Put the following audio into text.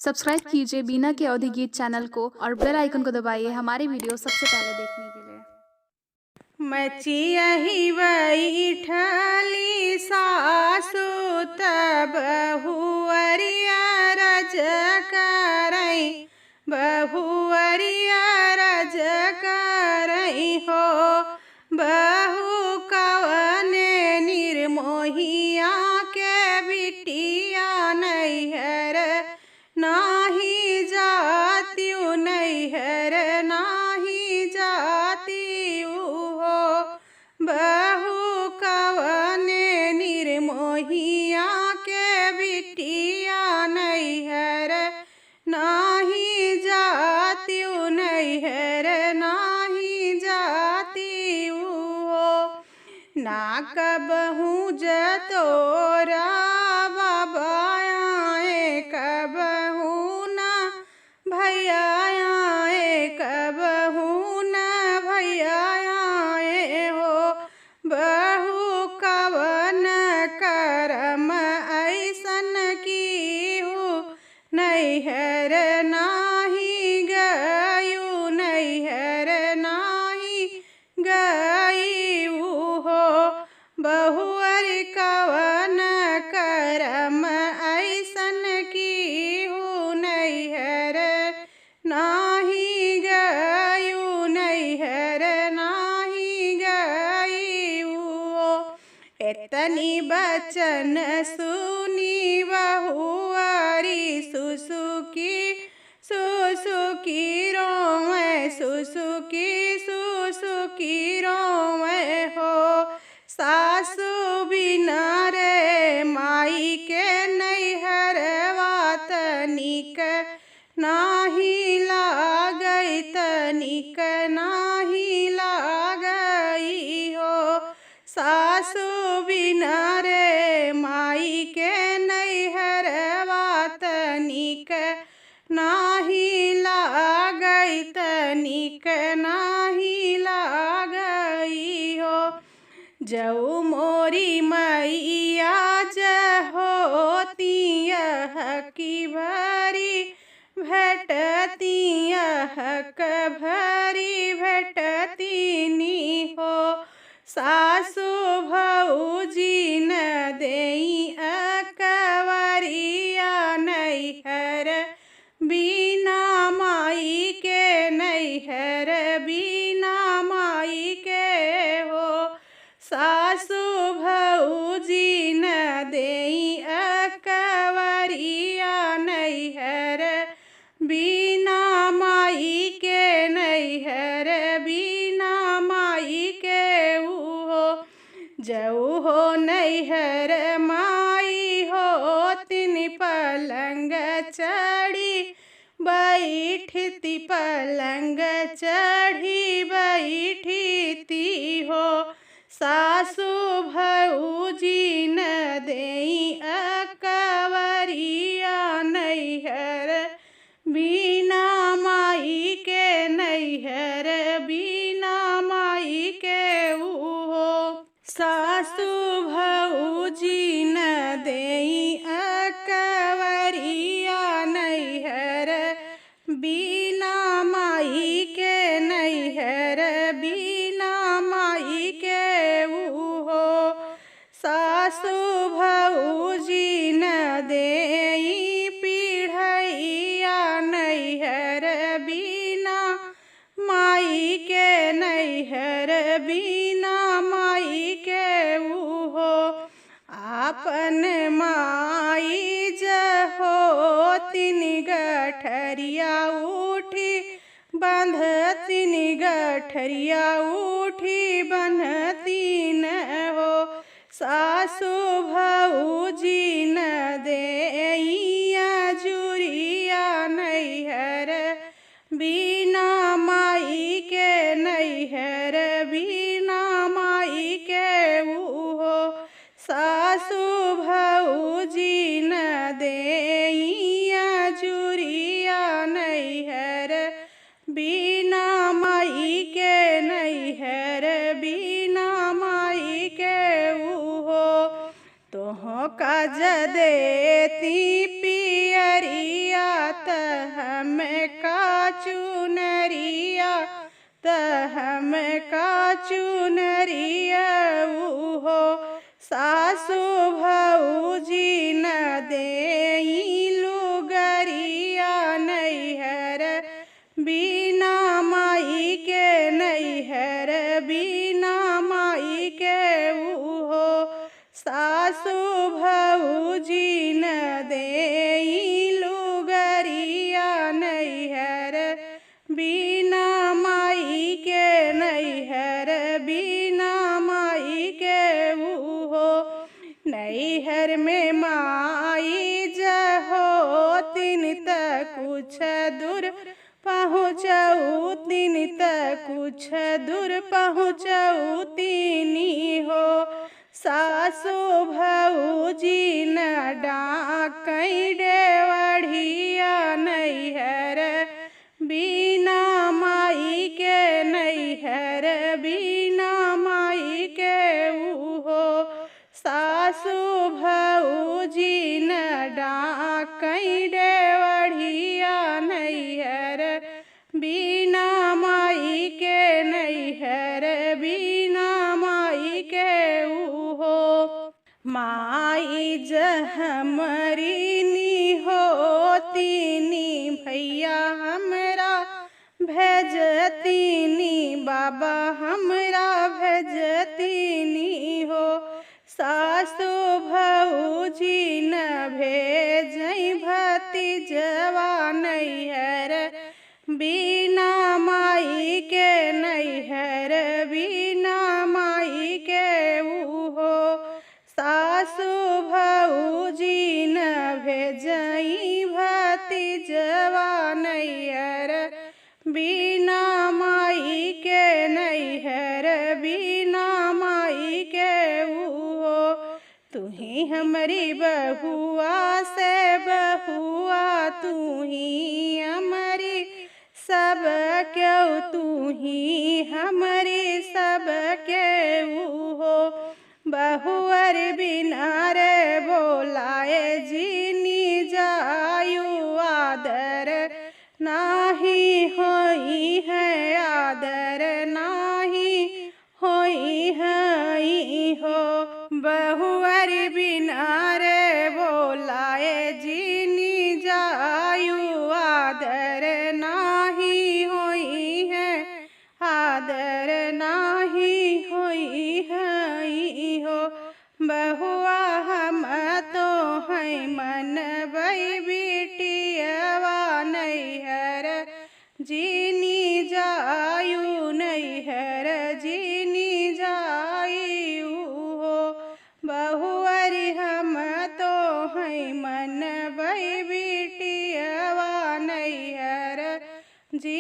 Subscribe कीजिए बीना के अवधि गीत चैनल को और बेल आइकन को दबाइए हमारी वीडियो सबसे पहले देखने के लिए। मचियहि बैठली सासु तब बहुअरिया रज करई, बहुअरिया रज करई हो। बहु कवने निर्मोहिया के बिटिया नैहर नाही जातियु, नैहर नाही जातियु हो। बहु कवने निर्मोहिया के बिटिया नैहर नाही जातियु, नैहर नाही जातियु हो। ना कबहू जतोरा बाबाए, कबहू ना भैया आए, कबहू ना भैया आए हो। बहु कवन करम ऐसन कीहू, नैहर नाही गयू, नैहर नाही गयू हो। बहुअर कवन करम ऐसन कीहू, नैहर नाही गयू, नैहर नाही गयू हो। एतनी बचन सुनी बहुअरी सुसुकी, सुसुकी रोवे, सुसुकी सुसुकी रोवे हो। सासु बिना रे माई के नैहर तनिक नाही लागई, तनिक नाही लागई हो। सासु बिना रे माई के नैहर तनिक नाही लागई, तनिक नाही लागई हो। जऊ मोरी मैया जहोती की भरी भेटती, हक भरी भेटती हो। सासु भौजी न देई अकवरिया, नैहर बीना माई के, नैहर बीना माई के हो। सासु भौजी न देई अकवरिया, नैहर बीना माई के, नैहर बीना माई के हो। जऊ हो नैहर माई हो, तिन पलंग चढ़ी बैठती, पलंग चढ़ी बैठती हो। सासु भौजी न देई अकवरिया, नैहर बीना माई के, नैहर बीना माई के हो। सासु भौजी न देई अकवरिया, नैहर बीना माई के, नैहर बीना माई के हो। सासु भौजी न देई पीढ़ैया, नैहर बीना माई के, नैहर बीना माई के हो। आपन माई जहोतिन गठरिया उठी बंधतिन, गठरिया उठी बंधतिन हो। सासु भौजी न देइया जुरिया, नैहर बीना माई के, नैहर बीना माई के हो। सासु भौजी न देइया जुरिया, नैहर बीना माई के, नैहर बीना माई के हो। तोह का हम का चुनरिया त हम का चुनरिया हो सासु भौजी न देई लुगरिया नैहर बिना माई के नैहर बिना माई के हो सासु भौजी न देई लुगरिया नैहर बिना माई के नैहर बिना माई के हो नैहर में माई जहो तिन तक कुछ दूर पहुँचऊ तिन तक कुछ दूर पहुँचऊ तिनी हो सासु भौजी न डाकई डेवढ़िया नैहर बिना माई के नैहर बिना माई के हो सासु भौजी न डाकई डेवढ़िया नैहर बिना माई के नैहर बिना माई के हो माई जहमरी नी होतीनी भैया हमरा भेजतीनी बाबा हमरा भेजतीनी हो सासु भौजी न भेजई भतीजवा नैहर बिना माई के नैहर बिना माई के हो सासु भौजी न भेजई भतीजवा नैहर बिना माई के नैहर बिना माई के हो तुही हमारी बहुआ से बहुआ तुही हमारी सब क्यों तुही हमारी सब के हो बहुअर बिना रे बोलाए जीनी जायु आदर नाही होई है आदर नाही होई है हो बहुअर बिना रे बोलाए जीनी जायु आदर नाही होई है आदर नाही होई है हो बहुआ हम तो है मन बई बिटियवा नैहर जीनी जायु नैहर जीनी जायु हो बहुअरी हम तो है मन बई बिटियवा नैहर जी